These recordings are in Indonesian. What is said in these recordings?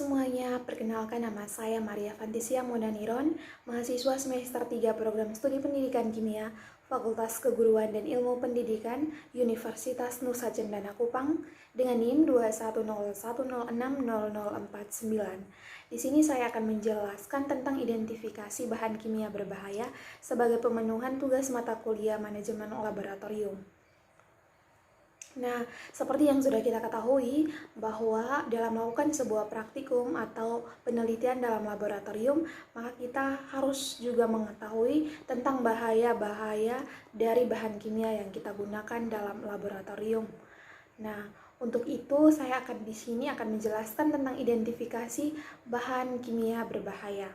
semuanya, perkenalkan nama saya Maria Fantisia Monaniron, mahasiswa semester 3 Program Studi Pendidikan Kimia, Fakultas Keguruan dan Ilmu Pendidikan, Universitas Nusa Cendana Kupang, dengan NIM 21010600049. Di sini saya akan menjelaskan tentang identifikasi bahan kimia berbahaya sebagai pemenuhan tugas mata kuliah manajemen laboratorium. Nah, seperti yang sudah kita ketahui bahwa dalam melakukan sebuah praktikum atau penelitian dalam laboratorium, maka kita harus juga mengetahui tentang bahaya-bahaya dari bahan kimia yang kita gunakan dalam laboratorium. Nah, untuk itu saya di sini akan menjelaskan tentang identifikasi bahan kimia berbahaya.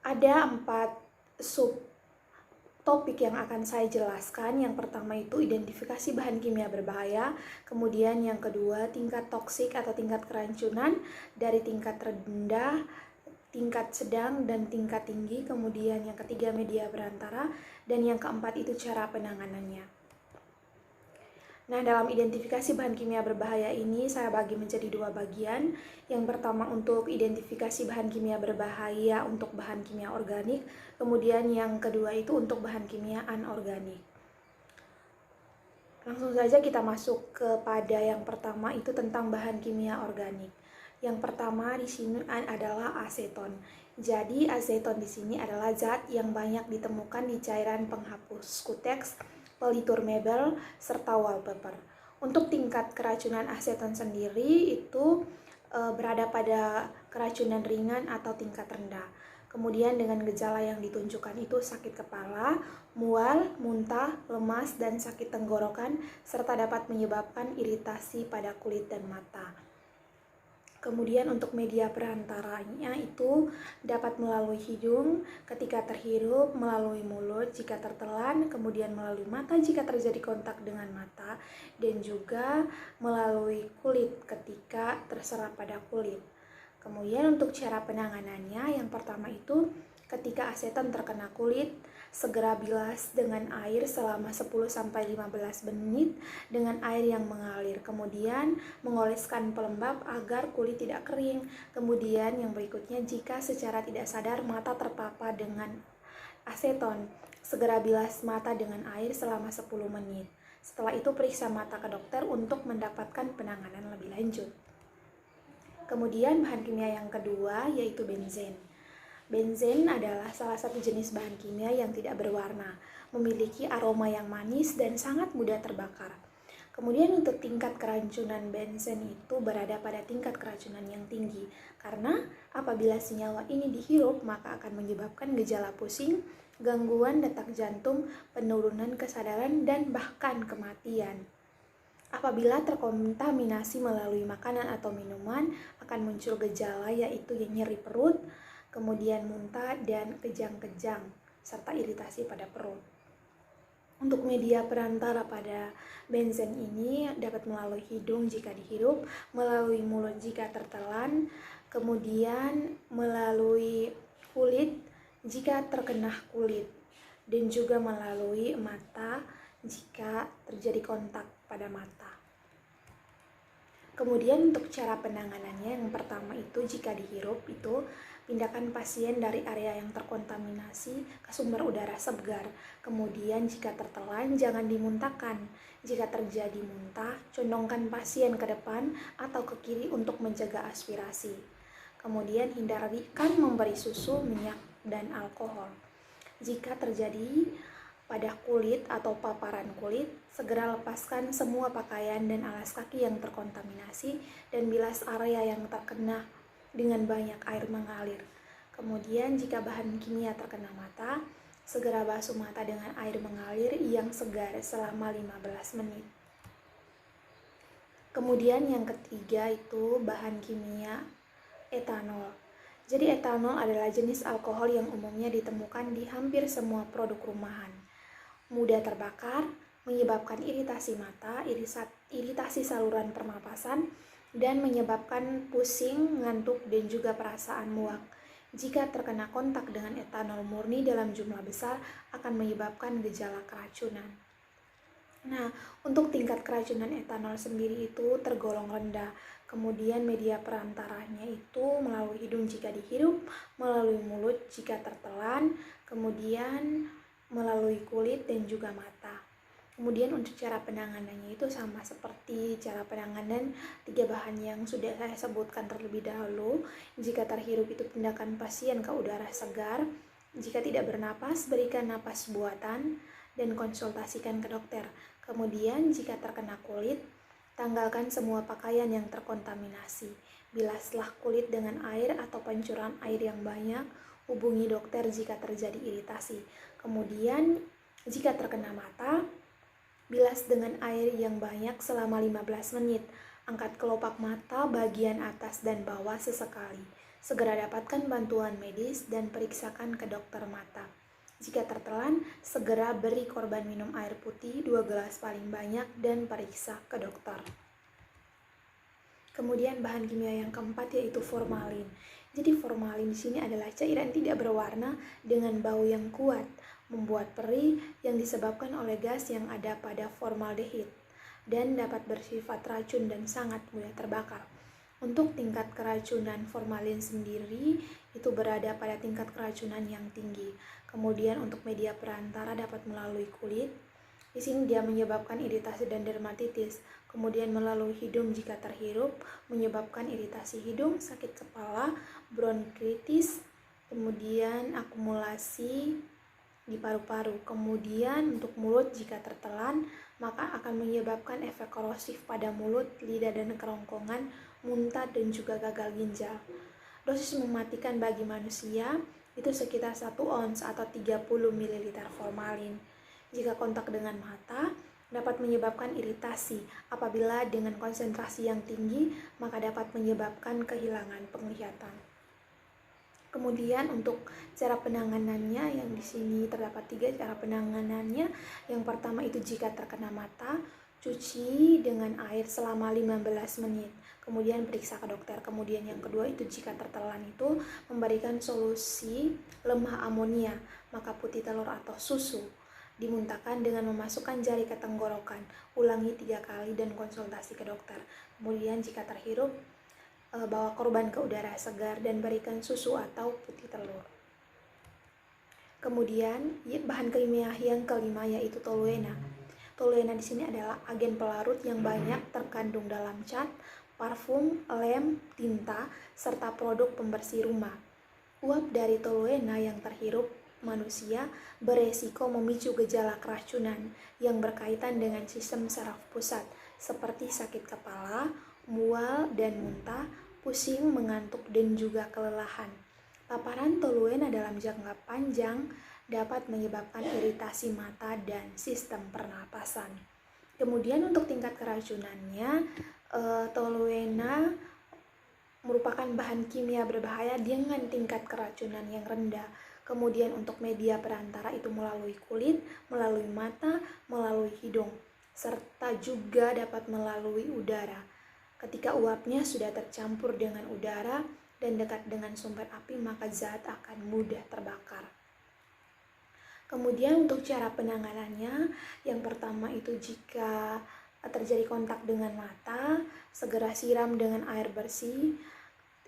Ada 4 topik yang akan saya jelaskan. Yang pertama itu identifikasi bahan kimia berbahaya, kemudian yang kedua tingkat toksik atau tingkat keracunan dari tingkat rendah, tingkat sedang, dan tingkat tinggi, kemudian yang ketiga media perantara, dan yang keempat itu cara penanganannya. Nah, dalam identifikasi bahan kimia berbahaya ini saya bagi menjadi 2 bagian. Yang pertama untuk identifikasi bahan kimia berbahaya untuk bahan kimia organik, kemudian yang kedua itu untuk bahan kimia anorganik. Langsung saja kita masuk kepada yang pertama itu tentang bahan kimia organik. Yang pertama di sini adalah aseton. Jadi aseton di sini adalah zat yang banyak ditemukan di cairan penghapus kuteks, pelitur mebel, serta wallpaper. Untuk tingkat keracunan aseton sendiri itu berada pada keracunan ringan atau tingkat rendah. Kemudian dengan gejala yang ditunjukkan itu sakit kepala, mual, muntah, lemas, dan sakit tenggorokan, serta dapat menyebabkan iritasi pada kulit dan mata. Kemudian untuk media perantaranya itu dapat melalui hidung ketika terhirup, melalui mulut jika tertelan, kemudian melalui mata jika terjadi kontak dengan mata, dan juga melalui kulit ketika terserap pada kulit. Kemudian untuk cara penanganannya, yang pertama itu ketika aseton terkena kulit, segera bilas dengan air selama 10-15 menit dengan air yang mengalir. Kemudian mengoleskan pelembab agar kulit tidak kering. Kemudian yang berikutnya, jika secara tidak sadar mata terpapar dengan aseton, segera bilas mata dengan air selama 10 menit. Setelah itu periksa mata ke dokter untuk mendapatkan penanganan lebih lanjut. Kemudian bahan kimia yang kedua yaitu benzen. Benzen adalah salah satu jenis bahan kimia yang tidak berwarna, memiliki aroma yang manis dan sangat mudah terbakar. Kemudian untuk tingkat keracunan benzen itu berada pada tingkat keracunan yang tinggi, karena apabila senyawa ini dihirup maka akan menyebabkan gejala pusing, gangguan detak jantung, penurunan kesadaran, dan bahkan kematian. Apabila terkontaminasi melalui makanan atau minuman, akan muncul gejala yaitu nyeri perut, kemudian muntah dan kejang-kejang, serta iritasi pada perut. Untuk media perantara pada benzen ini dapat melalui hidung jika dihirup, melalui mulut jika tertelan, kemudian melalui kulit jika terkena kulit, dan juga melalui mata jika terjadi kontak pada mata. Kemudian untuk cara penanganannya, yang pertama itu jika dihirup itu pindahkan pasien dari area yang terkontaminasi ke sumber udara segar. Kemudian jika tertelan jangan dimuntahkan. Jika terjadi muntah, condongkan pasien ke depan atau ke kiri untuk mencegah aspirasi. Kemudian hindarikan memberi susu, minyak, dan alkohol. Jika terjadi pada kulit atau paparan kulit, segera lepaskan semua pakaian dan alas kaki yang terkontaminasi dan bilas area yang terkena dengan banyak air mengalir. Kemudian jika bahan kimia terkena mata, segera basuh mata dengan air mengalir yang segar selama 15 menit. Kemudian yang ketiga itu bahan kimia etanol. Jadi etanol adalah jenis alkohol yang umumnya ditemukan di hampir semua produk rumahan. Mudah terbakar, menyebabkan iritasi mata, iritasi saluran pernapasan, dan menyebabkan pusing, ngantuk, dan juga perasaan muak. Jika terkena kontak dengan etanol murni dalam jumlah besar, akan menyebabkan gejala keracunan. Nah, untuk tingkat keracunan etanol sendiri itu tergolong rendah. Kemudian media perantaranya itu melalui hidung jika dihirup, melalui mulut jika tertelan, kemudian melalui kulit dan juga mata. Kemudian untuk cara penanganannya itu sama seperti cara penanganan 3 bahan yang sudah saya sebutkan terlebih dahulu. Jika terhirup itu pindahkan pasien ke udara segar. Jika tidak bernapas, berikan napas buatan dan konsultasikan ke dokter. Kemudian jika terkena kulit, tanggalkan semua pakaian yang terkontaminasi. Bilaslah kulit dengan air atau pancuran air yang banyak. Hubungi dokter jika terjadi iritasi. Kemudian jika terkena mata, bilas dengan air yang banyak selama 15 menit. Angkat kelopak mata bagian atas dan bawah sesekali. Segera dapatkan bantuan medis dan periksakan ke dokter mata. Jika tertelan, segera beri korban minum air putih 2 gelas paling banyak dan periksa ke dokter. Kemudian bahan kimia yang keempat yaitu formalin. Jadi formalin di sini adalah cairan tidak berwarna dengan bau yang kuat, membuat perih yang disebabkan oleh gas yang ada pada formaldehid dan dapat bersifat racun dan sangat mudah terbakar. Untuk tingkat keracunan formalin sendiri itu berada pada tingkat keracunan yang tinggi. Kemudian untuk media perantara dapat melalui kulit. Di sini dia menyebabkan iritasi dan dermatitis. Kemudian melalui hidung jika terhirup, menyebabkan iritasi hidung, sakit kepala, bronkitis, kemudian akumulasi di paru-paru. Kemudian untuk mulut jika tertelan, maka akan menyebabkan efek korosif pada mulut, lidah dan kerongkongan, muntah dan juga gagal ginjal. Dosis mematikan bagi manusia itu sekitar 1 ons atau 30 ml formalin. Jika kontak dengan mata, dapat menyebabkan iritasi. Apabila dengan konsentrasi yang tinggi, maka dapat menyebabkan kehilangan penglihatan. Kemudian untuk cara penanganannya yang di sini terdapat 3 cara penanganannya. Yang pertama itu jika terkena mata, cuci dengan air selama 15 menit. Kemudian periksa ke dokter. Kemudian yang kedua itu jika tertelan itu memberikan solusi lemah amonia, maka putih telur atau susu dimuntahkan dengan memasukkan jari ke tenggorokan. Ulangi 3 kali dan konsultasi ke dokter. Kemudian jika terhirup, bawa korban ke udara segar dan berikan susu atau putih telur. Kemudian bahan kimia yang kelima yaitu toluena. Toluena di sini adalah agen pelarut yang banyak terkandung dalam cat, parfum, lem, tinta, serta produk pembersih rumah. Uap dari toluena yang terhirup manusia beresiko memicu gejala keracunan yang berkaitan dengan sistem saraf pusat seperti sakit kepala, mual dan muntah, pusing, mengantuk dan juga kelelahan. Paparan toluena dalam jangka panjang dapat menyebabkan iritasi mata dan sistem pernapasan. Kemudian untuk tingkat keracunannya, toluena merupakan bahan kimia berbahaya dengan tingkat keracunan yang rendah. Kemudian untuk media perantara itu melalui kulit, melalui mata, melalui hidung, serta juga dapat melalui udara. Ketika uapnya sudah tercampur dengan udara dan dekat dengan sumber api, maka zat akan mudah terbakar. Kemudian untuk cara penanganannya, yang pertama itu jika terjadi kontak dengan mata, segera siram dengan air bersih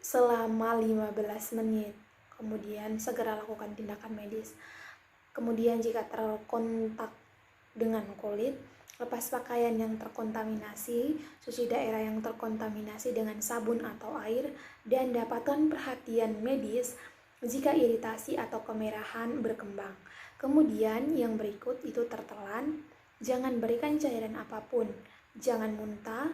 selama 15 menit. Kemudian segera lakukan tindakan medis. Kemudian jika terkontak dengan kulit, lepas pakaian yang terkontaminasi, cuci daerah yang terkontaminasi dengan sabun atau air, dan dapatkan perhatian medis jika iritasi atau kemerahan berkembang. Kemudian yang berikut itu tertelan, jangan berikan cairan apapun, jangan muntah,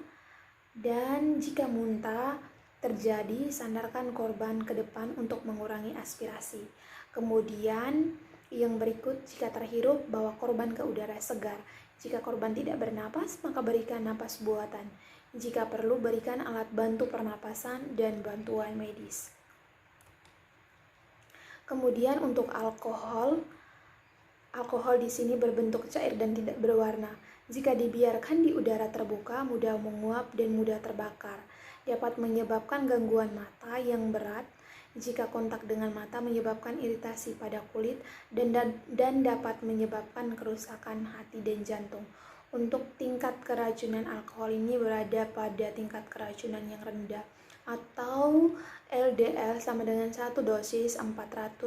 dan jika muntah terjadi, sandarkan korban ke depan untuk mengurangi aspirasi. Kemudian yang berikut, jika terhirup, bawa korban ke udara segar. Jika korban tidak bernapas, maka berikan napas buatan. Jika perlu, berikan alat bantu pernapasan dan bantuan medis. Kemudian untuk alkohol di sini berbentuk cair dan tidak berwarna. Jika dibiarkan di udara terbuka, mudah menguap dan mudah terbakar. Dapat menyebabkan gangguan mata yang berat. Jika kontak dengan mata menyebabkan iritasi pada kulit dan dapat menyebabkan kerusakan hati dan jantung. Untuk tingkat keracunan alkohol ini berada pada tingkat keracunan yang rendah, atau LDL sama dengan 1 dosis 400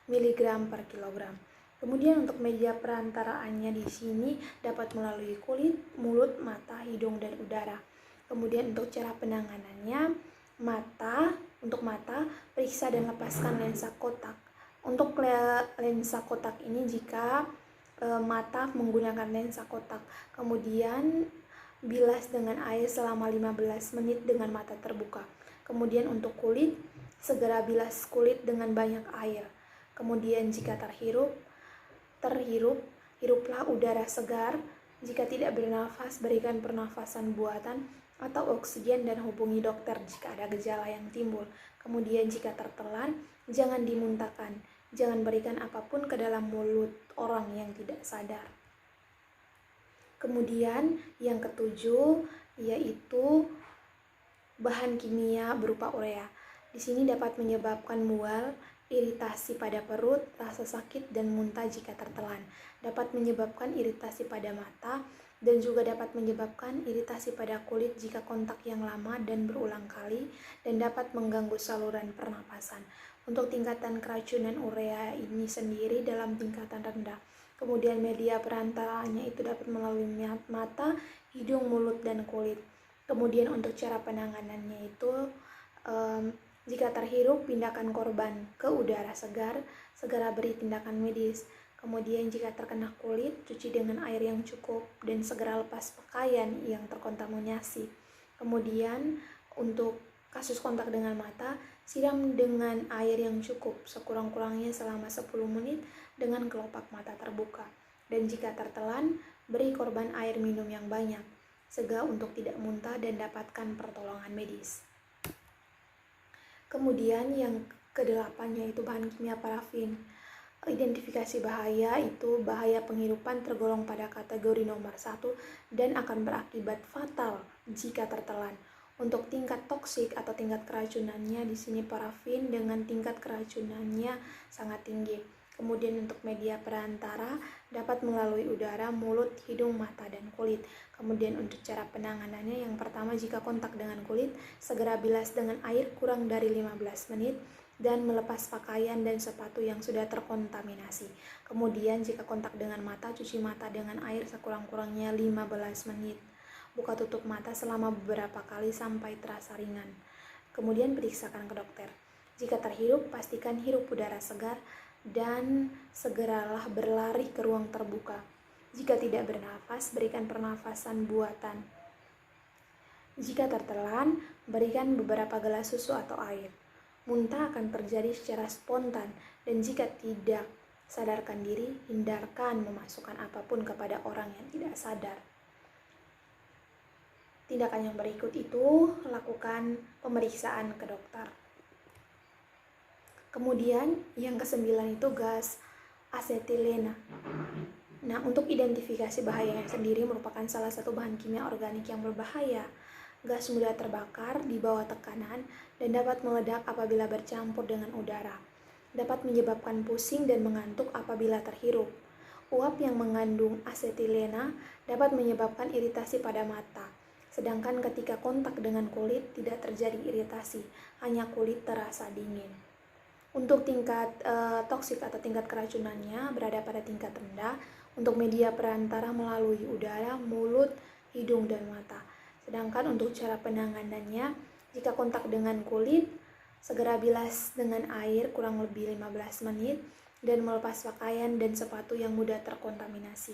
mg per kilogram. Kemudian untuk media perantaraannya di sini dapat melalui kulit, mulut, mata, hidung, dan udara. Kemudian untuk cara penanganannya, untuk mata, periksa dan lepaskan lensa kotak. Untuk lensa kotak ini jika mata menggunakan lensa kotak, kemudian bilas dengan air selama 15 menit dengan mata terbuka. Kemudian untuk kulit, segera bilas kulit dengan banyak air. Kemudian jika hiruplah udara segar. Jika tidak bernafas, berikan pernafasan buatan atau oksigen dan hubungi dokter jika ada gejala yang timbul. Kemudian jika tertelan, jangan dimuntahkan. Jangan berikan apapun ke dalam mulut orang yang tidak sadar. Kemudian yang ketujuh yaitu bahan kimia berupa urea. Di sini dapat menyebabkan mual, iritasi pada perut, rasa sakit, dan muntah jika tertelan. Dapat menyebabkan iritasi pada mata dan juga dapat menyebabkan iritasi pada kulit jika kontak yang lama dan berulang kali, dan dapat mengganggu saluran pernapasan. Untuk tingkatan keracunan urea ini sendiri dalam tingkatan rendah. Kemudian media perantaranya itu dapat melalui mata, hidung, mulut, dan kulit. Kemudian untuk cara penanganannya itu jika terhirup, pindahkan korban ke udara segar, segera beri tindakan medis. Kemudian jika terkena kulit, cuci dengan air yang cukup dan segera lepas pakaian yang terkontaminasi. Kemudian untuk kasus kontak dengan mata, siram dengan air yang cukup sekurang-kurangnya selama 10 menit dengan kelopak mata terbuka. Dan jika tertelan, beri korban air minum yang banyak, segera untuk tidak muntah dan dapatkan pertolongan medis. Kemudian yang ke-8 yaitu bahan kimia parafin. Identifikasi bahaya itu bahaya penghirupan tergolong pada kategori nomor 1 dan akan berakibat fatal jika tertelan. Untuk tingkat toksik atau tingkat keracunannya di sini parafin dengan tingkat keracunannya sangat tinggi. Kemudian untuk media perantara dapat melalui udara, mulut, hidung, mata, dan kulit. Kemudian untuk cara penanganannya, yang pertama jika kontak dengan kulit, segera bilas dengan air kurang dari 15 menit dan melepas pakaian dan sepatu yang sudah terkontaminasi. Kemudian jika kontak dengan mata, cuci mata dengan air sekurang-kurangnya 15 menit. Buka tutup mata selama beberapa kali sampai terasa ringan. Kemudian periksakan ke dokter. Jika terhirup, pastikan hirup udara segar dan segeralah berlari ke ruang terbuka. Jika tidak bernafas, berikan pernafasan buatan. Jika tertelan, berikan beberapa gelas susu atau air. Muntah akan terjadi secara spontan, dan jika tidak sadarkan diri, hindarkan memasukkan apapun kepada orang yang tidak sadar. Tindakan yang berikut itu, lakukan pemeriksaan ke dokter. Kemudian yang ke-9 itu gas asetilena. Nah, untuk identifikasi bahayanya sendiri merupakan salah satu bahan kimia organik yang berbahaya. Gas mudah terbakar di bawah tekanan dan dapat meledak apabila bercampur dengan udara. Dapat menyebabkan pusing dan mengantuk apabila terhirup. Uap yang mengandung asetilena dapat menyebabkan iritasi pada mata. Sedangkan ketika kontak dengan kulit tidak terjadi iritasi, hanya kulit terasa dingin. Untuk tingkat toksik atau tingkat keracunannya berada pada tingkat rendah untuk media perantara melalui udara, mulut, hidung, dan mata. Sedangkan untuk cara penanganannya, jika kontak dengan kulit, segera bilas dengan air kurang lebih 15 menit dan melepas pakaian dan sepatu yang mudah terkontaminasi.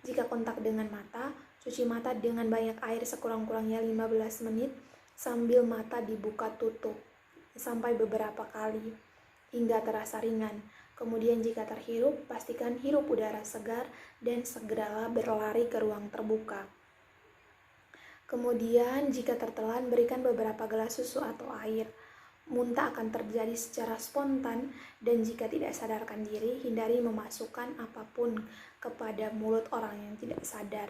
Jika kontak dengan mata, cuci mata dengan banyak air sekurang-kurangnya 15 menit sambil mata dibuka tutup sampai beberapa kali hingga terasa ringan. Kemudian jika terhirup, pastikan hirup udara segar dan segeralah berlari ke ruang terbuka. Kemudian jika tertelan, berikan beberapa gelas susu atau air. Muntah akan terjadi secara spontan dan jika tidak sadarkan diri, hindari memasukkan apapun kepada mulut orang yang tidak sadar.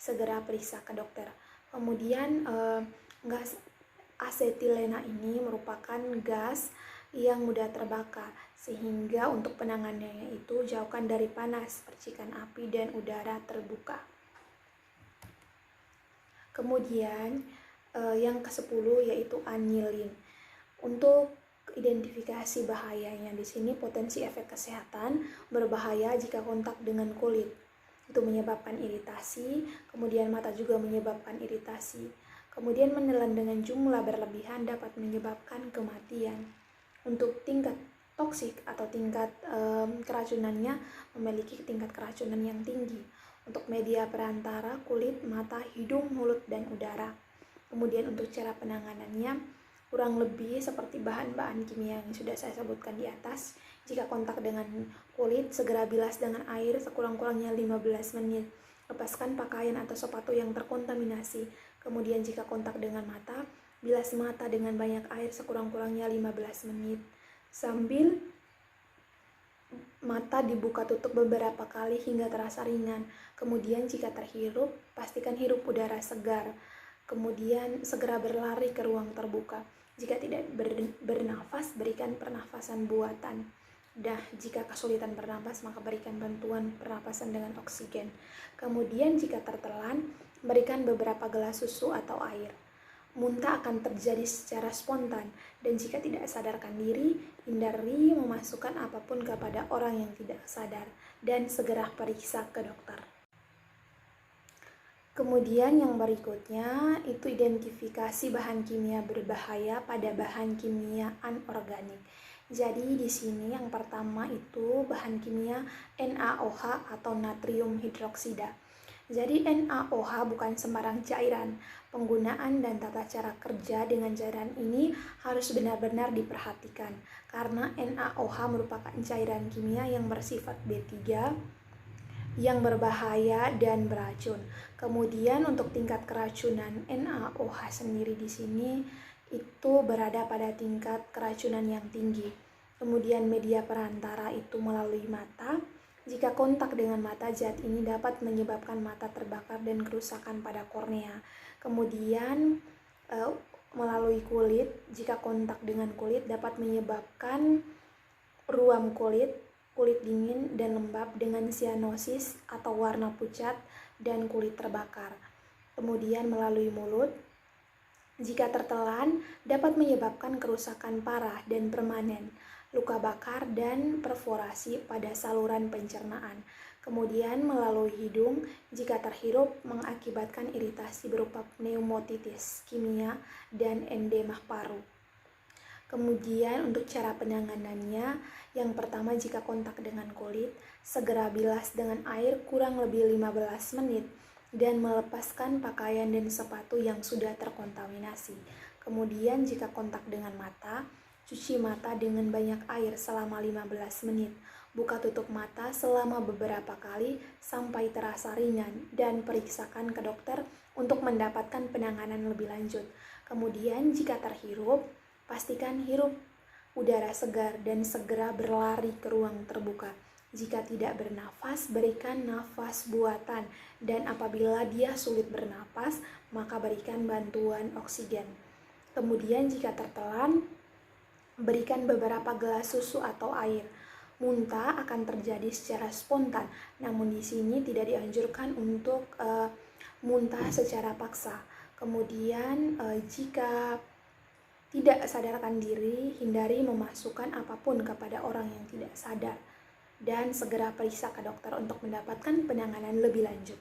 Segera periksa ke dokter. Kemudian gas asetilena ini merupakan gas yang mudah terbakar, sehingga untuk penanganannya itu jauhkan dari panas, percikan api, dan udara terbuka. Kemudian yang ke-10 yaitu anilin. Untuk identifikasi bahayanya di sini, potensi efek kesehatan berbahaya jika kontak dengan kulit. Itu menyebabkan iritasi, kemudian mata juga menyebabkan iritasi. Kemudian menelan dengan jumlah berlebihan dapat menyebabkan kematian. Untuk tingkat toksik atau tingkat keracunannya memiliki tingkat keracunan yang tinggi. Untuk media perantara kulit, mata, hidung, mulut, dan udara. Kemudian untuk cara penanganannya kurang lebih seperti bahan-bahan kimia yang sudah saya sebutkan di atas. Jika kontak dengan kulit, segera bilas dengan air sekurang-kurangnya 15 menit. Lepaskan pakaian atau sepatu yang terkontaminasi. Kemudian jika kontak dengan mata, bilas mata dengan banyak air sekurang-kurangnya 15 menit. Sambil mata dibuka tutup beberapa kali hingga terasa ringan. Kemudian jika terhirup, pastikan hirup udara segar. Kemudian segera berlari ke ruang terbuka. Jika tidak bernafas, berikan pernafasan buatan. Jika kesulitan bernapas, maka berikan bantuan pernapasan dengan oksigen. Kemudian jika tertelan, berikan beberapa gelas susu atau air. Muntah akan terjadi secara spontan, dan jika tidak sadarkan diri, hindari memasukkan apapun kepada orang yang tidak sadar, dan segera periksa ke dokter. Kemudian yang berikutnya itu identifikasi bahan kimia berbahaya pada bahan kimia anorganik. Jadi di sini yang pertama itu bahan kimia NaOH atau natrium hidroksida. Jadi NaOH bukan sembarang cairan. Penggunaan dan tata cara kerja dengan cairan ini harus benar-benar diperhatikan karena NaOH merupakan cairan kimia yang bersifat B3 yang berbahaya dan beracun. Kemudian untuk tingkat keracunan NaOH sendiri di sini itu berada pada tingkat keracunan yang tinggi. Kemudian media perantara itu melalui mata. Jika kontak dengan mata, zat ini dapat menyebabkan mata terbakar dan kerusakan pada kornea. Kemudian melalui kulit, jika kontak dengan kulit dapat menyebabkan ruam kulit dingin dan lembab dengan sianosis atau warna pucat dan kulit terbakar. Kemudian melalui mulut, jika tertelan dapat menyebabkan kerusakan parah dan permanen, luka bakar dan perforasi pada saluran pencernaan. Kemudian melalui hidung, jika terhirup mengakibatkan iritasi berupa pneumotitis kimia dan endema paru. Kemudian untuk cara penanganannya, yang pertama jika kontak dengan kulit, segera bilas dengan air kurang lebih 15 menit dan melepaskan pakaian dan sepatu yang sudah terkontaminasi. Kemudian jika kontak dengan mata, cuci mata dengan banyak air selama 15 menit. Buka tutup mata selama beberapa kali sampai terasa ringan dan periksakan ke dokter untuk mendapatkan penanganan lebih lanjut. Kemudian jika terhirup, pastikan hirup udara segar dan segera berlari ke ruang terbuka. Jika tidak bernafas, berikan nafas buatan, dan apabila dia sulit bernafas, maka berikan bantuan oksigen. Kemudian jika tertelan, berikan beberapa gelas susu atau air. Muntah akan terjadi secara spontan, namun di sini tidak dianjurkan untuk muntah secara paksa. Kemudian jika tidak sadarkan diri, hindari memasukkan apapun kepada orang yang tidak sadar dan segera periksa ke dokter untuk mendapatkan penanganan lebih lanjut.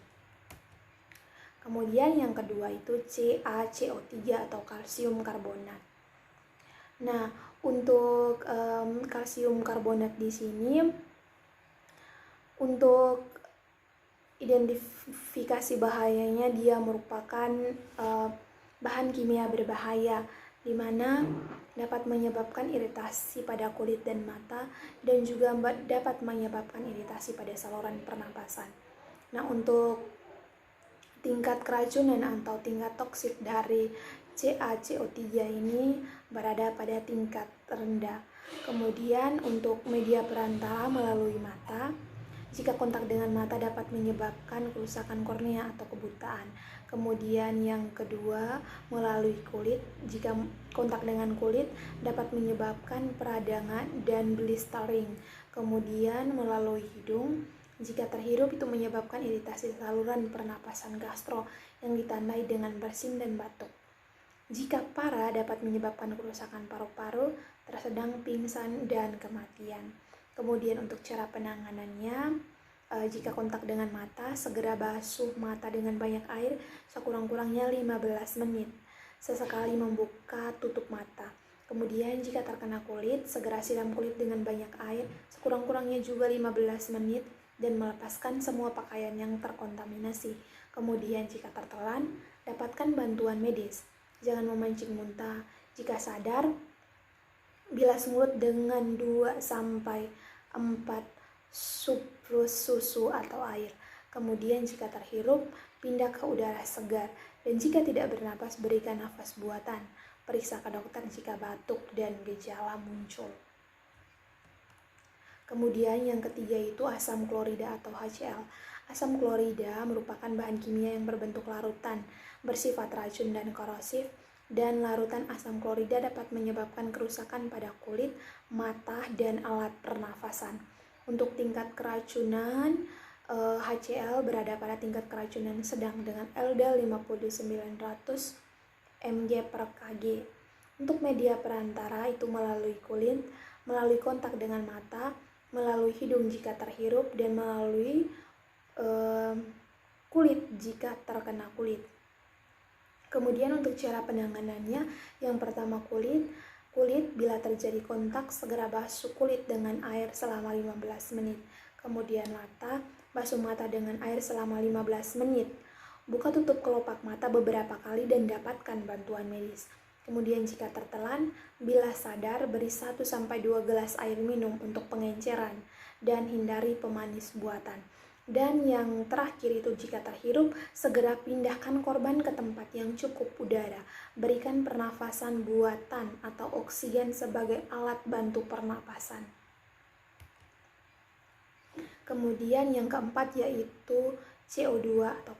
Kemudian yang kedua itu CaCO3 atau kalsium karbonat. Nah, untuk kalsium karbonat di sini untuk identifikasi bahayanya, dia merupakan bahan kimia berbahaya di mana dapat menyebabkan iritasi pada kulit dan mata dan juga dapat menyebabkan iritasi pada saluran pernapasan. Nah, untuk tingkat keracunan atau tingkat toksik dari CaCO3 ini berada pada tingkat rendah. Kemudian untuk media perantara melalui mata, jika kontak dengan mata dapat menyebabkan kerusakan kornea atau kebutaan. Kemudian yang kedua, melalui kulit, jika kontak dengan kulit dapat menyebabkan peradangan dan blistering. Kemudian melalui hidung, Jika terhirup itu menyebabkan iritasi saluran pernapasan gastro yang ditandai dengan bersin dan batuk. Jika parah dapat menyebabkan kerusakan paru-paru, tersedang pingsan dan kematian. Kemudian untuk cara penanganannya, jika kontak dengan mata, segera basuh mata dengan banyak air sekurang-kurangnya 15 menit. Sesekali membuka tutup mata. Kemudian jika terkena kulit, segera siram kulit dengan banyak air sekurang-kurangnya juga 15 menit dan melepaskan semua pakaian yang terkontaminasi. Kemudian jika tertelan, dapatkan bantuan medis. Jangan memancing muntah. Jika sadar, bilas mulut dengan 2-4 suplus susu atau air. Kemudian jika terhirup, pindah ke udara segar. Dan jika tidak bernapas, berikan nafas buatan. Periksa ke dokter jika batuk dan gejala muncul. Kemudian yang ketiga itu asam klorida atau HCl. Asam klorida merupakan bahan kimia yang berbentuk larutan, bersifat racun dan korosif, dan larutan asam klorida dapat menyebabkan kerusakan pada kulit, mata, dan alat pernafasan. Untuk tingkat keracunan, HCl berada pada tingkat keracunan sedang dengan LDL 5900 mg per kg. Untuk media perantara itu melalui kulit, melalui kontak dengan mata, melalui hidung jika terhirup, dan melalui kulit jika terkena kulit. Kemudian untuk cara penanganannya, yang pertama kulit bila terjadi kontak segera basuh kulit dengan air selama 15 menit. Kemudian mata, basuh mata dengan air selama 15 menit. Buka tutup kelopak mata beberapa kali dan dapatkan bantuan medis. Kemudian jika tertelan, bila sadar beri 1-2 gelas air minum untuk pengenceran dan hindari pemanis buatan. Dan yang terakhir itu jika terhirup, segera pindahkan korban ke tempat yang cukup udara. Berikan pernafasan buatan atau oksigen sebagai alat bantu pernapasan. Kemudian yang keempat yaitu CO2 atau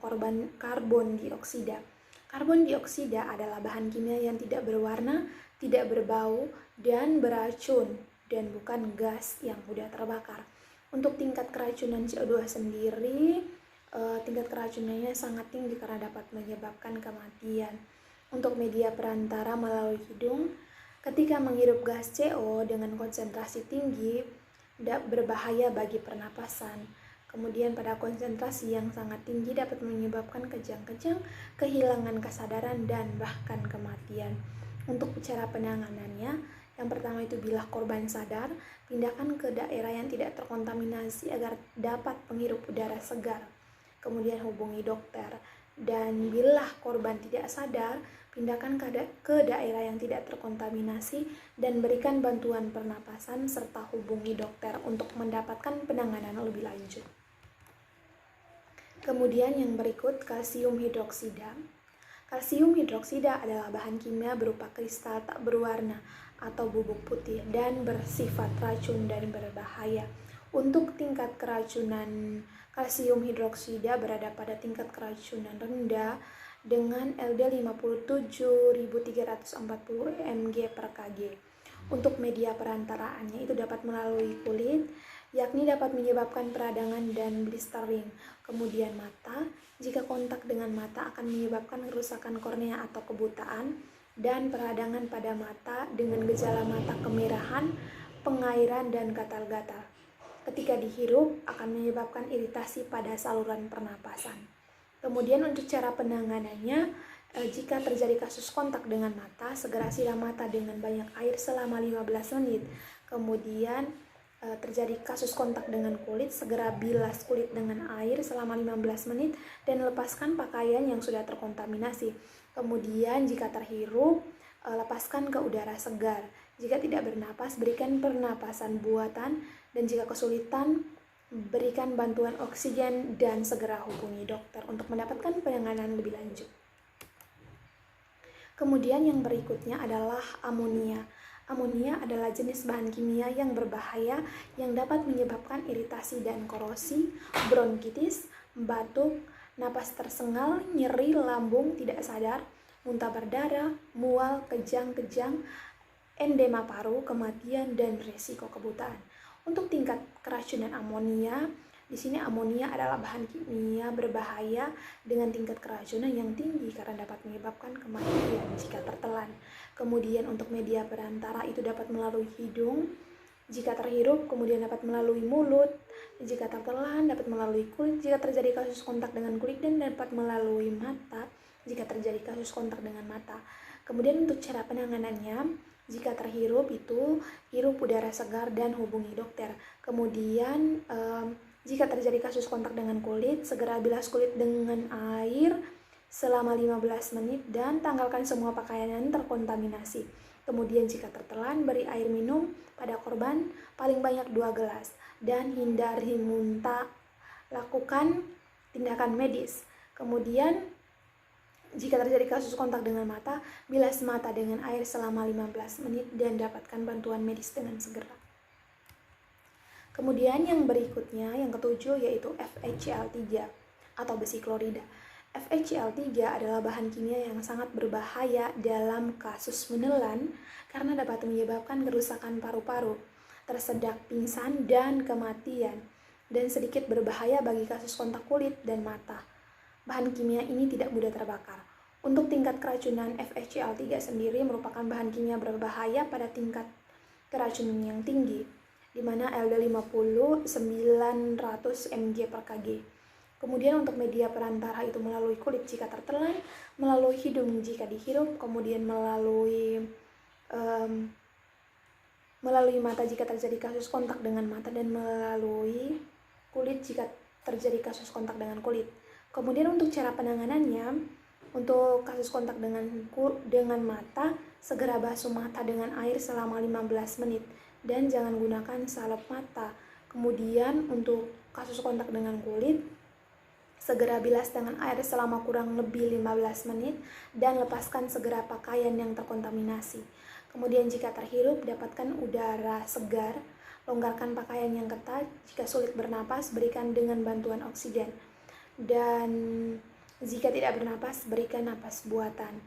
karbon dioksida. Karbon dioksida adalah bahan kimia yang tidak berwarna, tidak berbau, dan beracun, dan bukan gas yang mudah terbakar. Untuk tingkat keracunan CO2 sendiri, tingkat keracunannya sangat tinggi karena dapat menyebabkan kematian. Untuk media perantara melalui hidung, ketika menghirup gas CO dengan konsentrasi tinggi, berbahaya bagi pernapasan. Kemudian pada konsentrasi yang sangat tinggi dapat menyebabkan kejang-kejang, kehilangan kesadaran, dan bahkan kematian. Untuk cara penanganannya, yang pertama itu bila korban sadar, pindahkan ke daerah yang tidak terkontaminasi agar dapat menghirup udara segar. Kemudian hubungi dokter. Dan bila korban tidak sadar, pindahkan ke daerah yang tidak terkontaminasi dan berikan bantuan pernapasan serta hubungi dokter untuk mendapatkan penanganan lebih lanjut. Kemudian yang berikut, kalsium hidroksida. Kalsium hidroksida adalah bahan kimia berupa kristal tak berwarna atau bubuk putih dan bersifat racun dan berbahaya. Untuk tingkat keracunan, kalsium hidroksida berada pada tingkat keracunan rendah dengan LD 57.340 mg per kg. Untuk media perantaraannya itu dapat melalui kulit, yakni dapat menyebabkan peradangan dan blistering. Kemudian mata, jika kontak dengan mata akan menyebabkan kerusakan kornea atau kebutaan, dan peradangan pada mata dengan gejala mata kemerahan, pengairan, dan gatal-gatal. Ketika dihirup akan menyebabkan iritasi pada saluran pernapasan. Kemudian untuk cara penanganannya, jika terjadi kasus kontak dengan mata, segera siram mata dengan banyak air selama 15 menit. Kemudian terjadi kasus kontak dengan kulit, segera bilas kulit dengan air selama 15 menit dan lepaskan pakaian yang sudah terkontaminasi. Kemudian jika terhirup, lepaskan ke udara segar. Jika tidak bernapas, berikan pernapasan buatan, dan jika kesulitan, berikan bantuan oksigen dan segera hubungi dokter untuk mendapatkan penanganan lebih lanjut. Kemudian yang berikutnya adalah amonia. Amonia adalah jenis bahan kimia yang berbahaya yang dapat menyebabkan iritasi dan korosi, bronkitis, batuk, napas tersengal, nyeri lambung tidak sadar, muntah berdarah, mual, kejang-kejang, endema paru, kematian, dan risiko kebutaan. Untuk tingkat keracunan amonia, Di sini amonia adalah bahan kimia berbahaya dengan tingkat keracunan yang tinggi karena dapat menyebabkan kematian jika tertelan. Kemudian untuk media perantara itu dapat melalui hidung jika terhirup, kemudian dapat melalui mulut jika tertelan, dapat melalui kulit jika terjadi kasus kontak dengan kulit, dan dapat melalui mata jika terjadi kasus kontak dengan mata. Kemudian untuk cara penanganannya, jika terhirup itu hirup udara segar dan hubungi dokter. Kemudian jika terjadi kasus kontak dengan kulit, segera bilas kulit dengan air selama 15 menit dan tanggalkan semua pakaian yang terkontaminasi. Kemudian jika tertelan, beri air minum pada korban paling banyak 2 gelas dan hindari muntah. Lakukan tindakan medis. Kemudian jika terjadi kasus kontak dengan mata, bilas mata dengan air selama 15 menit dan dapatkan bantuan medis dengan segera. Kemudian yang berikutnya, yang ketujuh, yaitu FeCl3 atau besi klorida. FeCl3 adalah bahan kimia yang sangat berbahaya dalam kasus menelan karena dapat menyebabkan kerusakan paru-paru, tersedak pingsan, dan kematian, dan sedikit berbahaya bagi kasus kontak kulit dan mata. Bahan kimia ini tidak mudah terbakar. Untuk tingkat keracunan, FeCl3 sendiri merupakan bahan kimia berbahaya pada tingkat keracunan yang tinggi, di mana LD50 900 mg per kg. Kemudian untuk media perantara itu melalui kulit jika tertelan, melalui hidung jika dihirup, kemudian melalui mata jika terjadi kasus kontak dengan mata, dan melalui kulit jika terjadi kasus kontak dengan kulit. Kemudian untuk cara penanganannya, untuk kasus kontak dengan mata, segera basuh mata dengan air selama 15 menit dan jangan gunakan salep mata. Kemudian untuk kasus kontak dengan kulit, segera bilas dengan air selama kurang lebih 15 menit dan lepaskan segera pakaian yang terkontaminasi. Kemudian jika terhirup, dapatkan udara segar, longgarkan pakaian yang ketat. Jika sulit bernapas, berikan dengan bantuan oksigen. Dan jika tidak bernapas, berikan napas buatan.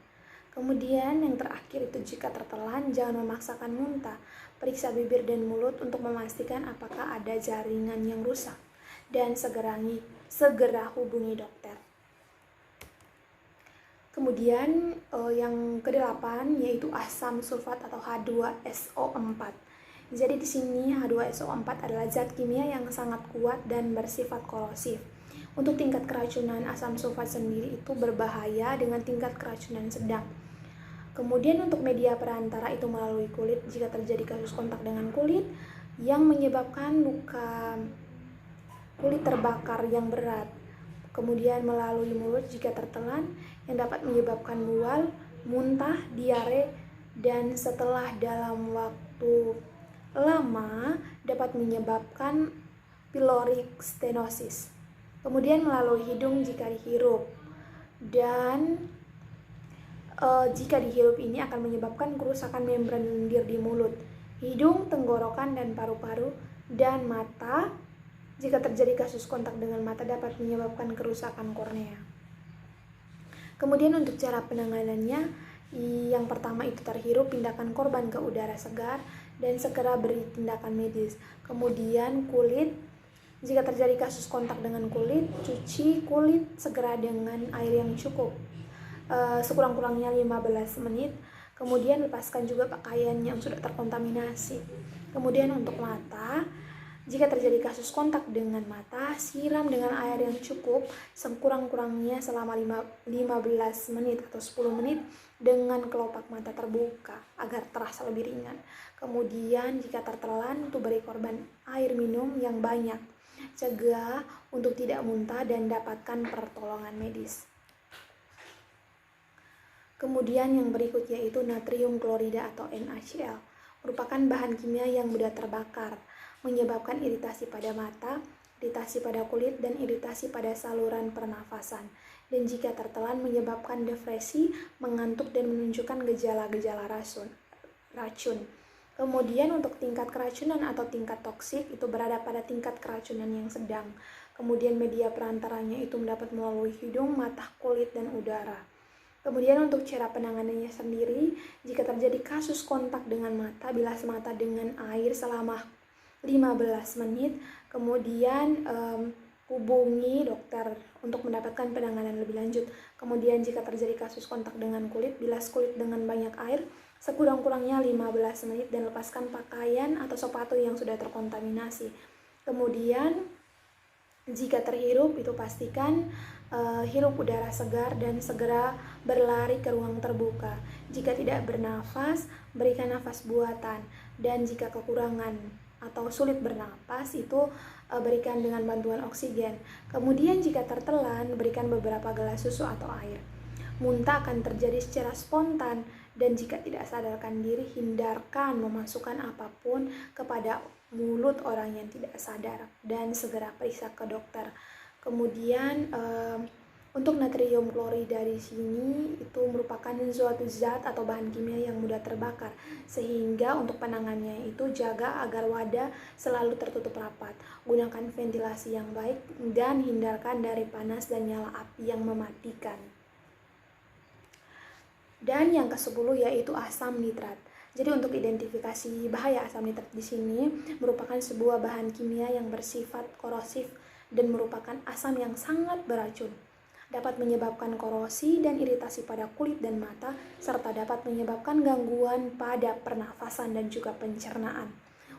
Kemudian yang terakhir itu jika tertelan, jangan memaksakan muntah. Periksa bibir dan mulut untuk memastikan apakah ada jaringan yang rusak, dan segera hubungi dokter. Kemudian yang ke-8 yaitu asam sulfat atau H2SO4. Jadi di sini H2SO4 adalah zat kimia yang sangat kuat dan bersifat korosif. Untuk tingkat keracunan, asam sulfat sendiri itu berbahaya dengan tingkat keracunan sedang. Kemudian untuk media perantara itu melalui kulit jika terjadi kasus kontak dengan kulit yang menyebabkan luka kulit terbakar yang berat. Kemudian melalui mulut jika tertelan yang dapat menyebabkan mual, muntah, diare, dan setelah dalam waktu lama dapat menyebabkan pyloric stenosis. Kemudian melalui hidung jika dihirup, dan jika dihirup ini akan menyebabkan kerusakan membran lendir di mulut, hidung, tenggorokan, dan paru-paru, dan mata. Jika terjadi kasus kontak dengan mata dapat menyebabkan kerusakan kornea. Kemudian untuk cara penanganannya, yang pertama itu terhirup, pindahkan korban ke udara segar dan segera beri tindakan medis. Kemudian kulit, jika terjadi kasus kontak dengan kulit, cuci kulit segera dengan air yang cukup, sekurang-kurangnya 15 menit. Kemudian lepaskan juga pakaian yang sudah terkontaminasi. Kemudian untuk mata, jika terjadi kasus kontak dengan mata, siram dengan air yang cukup sekurang-kurangnya selama 15 menit atau 10 menit dengan kelopak mata terbuka agar terasa lebih ringan. Kemudian jika tertelan, itu beri korban air minum yang banyak. Cegah untuk tidak muntah dan dapatkan pertolongan medis. Kemudian yang berikut yaitu natrium klorida atau NaCl, merupakan bahan kimia yang mudah terbakar, menyebabkan iritasi pada mata, iritasi pada kulit, dan iritasi pada saluran pernafasan. Dan jika tertelan menyebabkan depresi, mengantuk, dan menunjukkan gejala-gejala racun. Kemudian untuk tingkat keracunan atau tingkat toksik itu berada pada tingkat keracunan yang sedang. Kemudian media perantaranya itu mendapat melalui hidung, mata, kulit, dan udara. Kemudian untuk cara penanganannya sendiri, jika terjadi kasus kontak dengan mata, bilas mata dengan air selama 15 menit, kemudian hubungi dokter untuk mendapatkan penanganan lebih lanjut. Kemudian jika terjadi kasus kontak dengan kulit, bilas kulit dengan banyak air sekurang-kurangnya 15 menit dan lepaskan pakaian atau sepatu yang sudah terkontaminasi. Kemudian jika terhirup itu pastikan hirup udara segar dan segera berlari ke ruang terbuka. Jika tidak bernafas, berikan nafas buatan, dan jika kekurangan atau sulit bernapas itu berikan dengan bantuan oksigen. Kemudian jika tertelan, berikan beberapa gelas susu atau air. Muntah akan terjadi secara spontan, dan jika tidak sadarkan diri, hindarkan memasukkan apapun kepada mulut orang yang tidak sadar dan segera periksa ke dokter. Kemudian untuk natrium klorida di sini itu merupakan suatu zat atau bahan kimia yang mudah terbakar, sehingga untuk penanganannya itu jaga agar wadah selalu tertutup rapat. Gunakan ventilasi yang baik dan hindarkan dari panas dan nyala api yang mematikan. Dan yang ke-10 yaitu asam nitrat. Jadi untuk identifikasi bahaya asam nitrat di sini merupakan sebuah bahan kimia yang bersifat korosif dan merupakan asam yang sangat beracun. Dapat menyebabkan korosi dan iritasi pada kulit dan mata, serta dapat menyebabkan gangguan pada pernafasan dan juga pencernaan.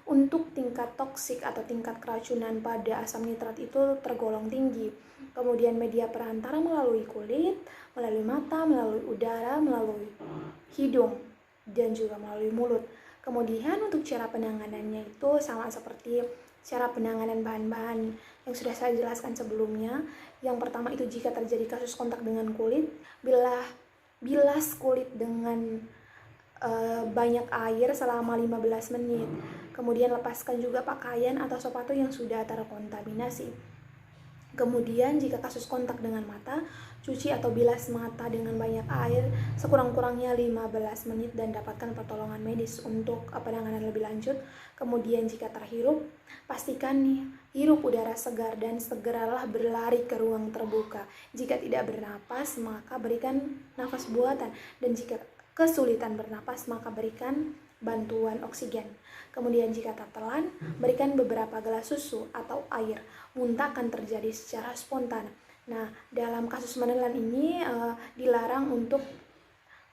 Untuk tingkat toksik atau tingkat keracunan pada asam nitrat itu tergolong tinggi. Kemudian media perantara melalui kulit, melalui mata, melalui udara, melalui hidung, dan juga melalui mulut. Kemudian untuk cara penanganannya itu sama seperti cara penanganan bahan-bahan yang sudah saya jelaskan sebelumnya. Yang pertama itu jika terjadi kasus kontak dengan kulit, bilas kulit dengan banyak air selama 15 menit. Kemudian lepaskan juga pakaian atau sepatu yang sudah terkontaminasi. Kemudian jika kasus kontak dengan mata, cuci atau bilas mata dengan banyak air sekurang-kurangnya 15 menit dan dapatkan pertolongan medis untuk penanganan lebih lanjut. Kemudian jika terhirup, pastikan hirup udara segar dan segeralah berlari ke ruang terbuka. Jika tidak bernapas, maka berikan nafas buatan, dan jika kesulitan bernapas, maka berikan bantuan oksigen. Kemudian jika tertelan, berikan beberapa gelas susu atau air. Muntah akan terjadi secara spontan. Nah, dalam kasus menelan ini dilarang untuk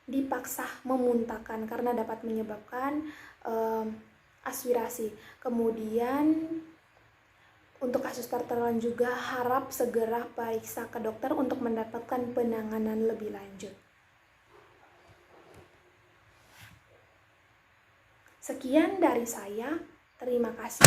dipaksa memuntahkan karena dapat menyebabkan aspirasi. Kemudian untuk kasus tertelan juga harap segera periksa ke dokter untuk mendapatkan penanganan lebih lanjut. Sekian dari saya, terima kasih.